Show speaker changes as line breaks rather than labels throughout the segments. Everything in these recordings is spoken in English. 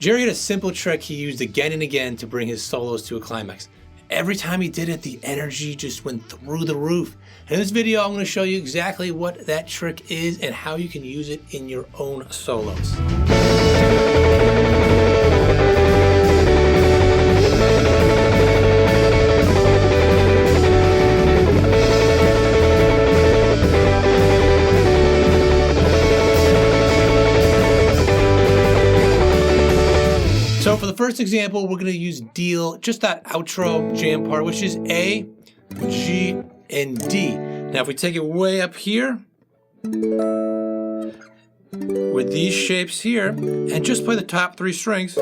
Jerry had a simple trick he used again and again to bring his solos to a climax. Every time he did it, the energy just went through the roof. In this video, I'm going to show you exactly what that trick is and how you can use it in your own solos. So for the first example, we're going to use deal, just that outro jam part, which is A, G, and D. Now if we take it way up here, with these shapes here, and just play the top three strings,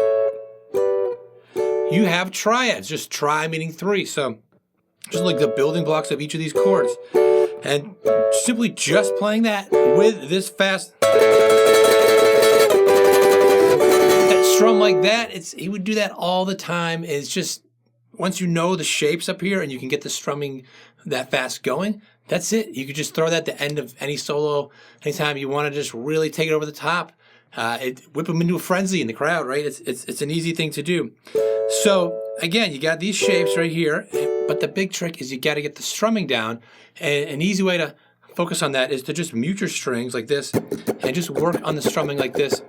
you have triads. Just tri meaning three. So just like the building blocks of each of these chords. And simply just playing that with this fast strum like that, he would do that all the time. It's just, once you know the shapes up here and you can get the strumming that fast going, that's it. You could just throw that at the end of any solo, anytime you want to just really take it over the top. Whip them into a frenzy in the crowd, right? It's an easy thing to do. So again, you got these shapes right here, but the big trick is you got to get the strumming down. And an easy way to focus on that is to just mute your strings like this and just work on the strumming like this.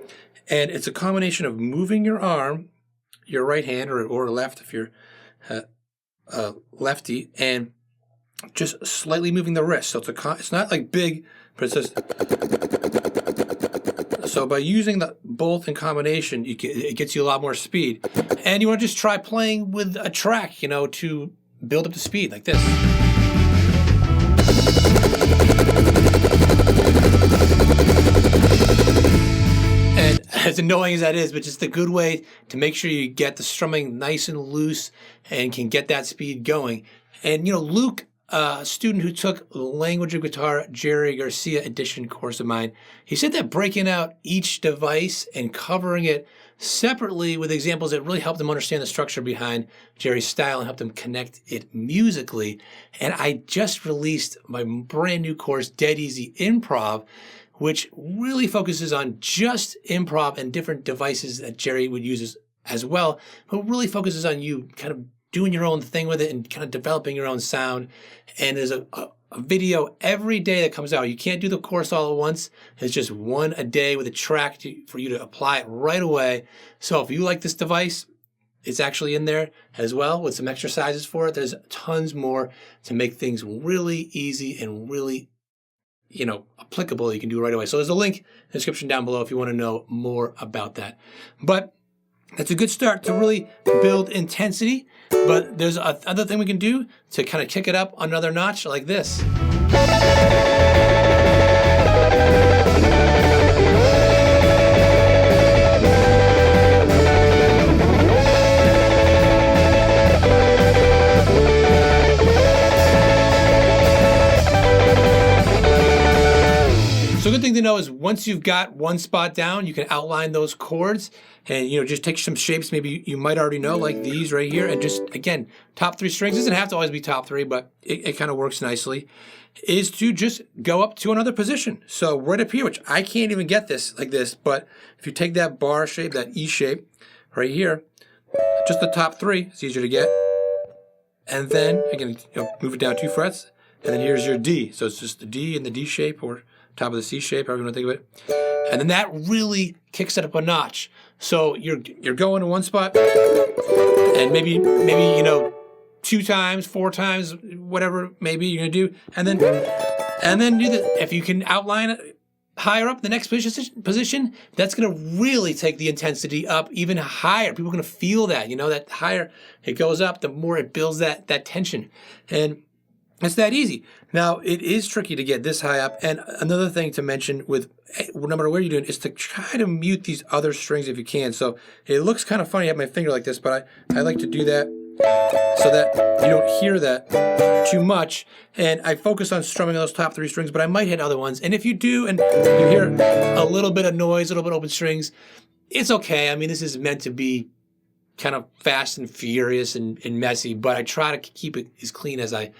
And it's a combination of moving your arm, your right hand or left if you're lefty, and just slightly moving the wrist. So it's not like big, but it's just. So by using both in combination, it gets you a lot more speed. And you want to just try playing with a track, to build up the speed like this. And as annoying as that is, but just a good way to make sure you get the strumming nice and loose and can get that speed going. And Luke, a student who took Language of Guitar Jerry Garcia edition course of mine, he said that breaking out each device and covering it separately with examples that really helped them understand the structure behind Jerry's style and helped them connect it musically. And I just released my brand new course, Dead Easy Improv, which really focuses on just improv and different devices that Jerry would use as well, but really focuses on you kind of doing your own thing with it and kind of developing your own sound. And there's a video every day that comes out. You can't do the course all at once. It's just one a day with a track for you to apply it right away. So if you like this device, it's actually in there as well with some exercises for it. There's tons more to make things really easy and really applicable. You can do it right away. So there's a link in the description down below if you want to know more about that. But that's a good start to really build intensity. But there's another thing we can do to kind of kick it up another notch like this. So a good thing to know is once you've got one spot down, you can outline those chords and just take some shapes maybe you might already know, like these right here, and just again, top three strings. Doesn't have to always be top three, but it kind of works nicely, is to just go up to another position. So right up here, which I can't even get this like this, but if you take that bar shape, that E shape right here, just the top three, it's easier to get. And then again, move it down 2 frets, and then here's your D. So it's just the D and the D shape, or top of the C shape, however you want to think of it. And then that really kicks it up a notch. So you're going to one spot, and maybe 2 times, 4 times, whatever maybe you're gonna do, and then do the, if you can outline it higher up the next position, that's gonna really take the intensity up even higher. People are gonna feel that, that higher it goes up, the more it builds that tension. And it's that easy. Now, it is tricky to get this high up. And another thing to mention with no matter what you're doing is to try to mute these other strings if you can. So it looks kind of funny, I have my finger like this, but I like to do that so that you don't hear that too much. And I focus on strumming those top 3 strings, but I might hit other ones. And if you do and you hear a little bit of noise, a little bit of open strings, it's okay. I mean, this is meant to be kind of fast and furious and messy, but I try to keep it as clean as I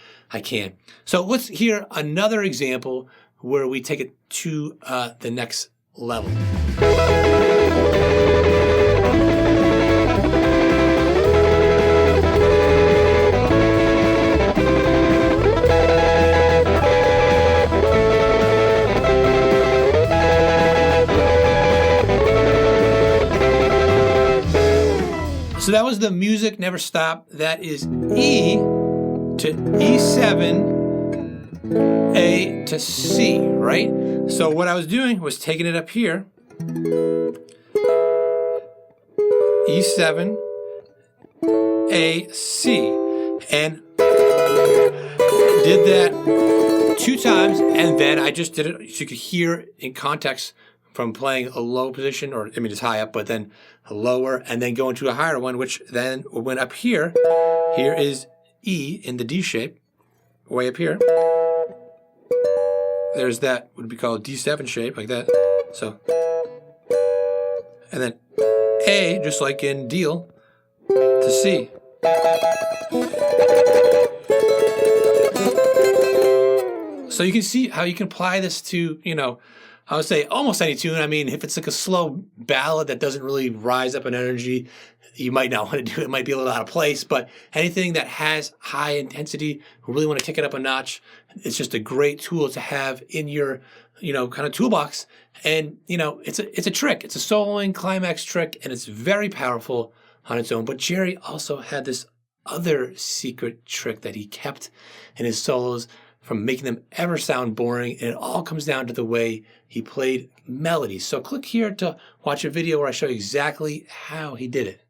can. So let's hear another example where we take it to the next level. So that was the Music Never Stop. That is E to E7, A to C, right? So what I was doing was taking it up here, E7, A, C, and did that 2 times, and then I just did it so you could hear in context from playing a low position, or I mean it's high up, but then a lower, and then go into a higher one, which then went up here. Here is E in the D shape, way up here. There's that, would be called D7 shape, like that. So, and then A, just like in Deal, to C. So you can see how you can apply this to, you know, I would say almost any tune. I mean, if it's like a slow ballad that doesn't really rise up in energy, you might not want to do it. It might be a little out of place, but anything that has high intensity, who really want to take it up a notch, it's just a great tool to have in your, you know, kind of toolbox. And, you know, it's a trick. It's a soloing Climax trick, and it's very powerful on its own. But Jerry also had this other secret trick that he kept in his solos from making them ever sound boring, and it all comes down to the way he played melodies. So click here to watch a video where I show you exactly how he did it.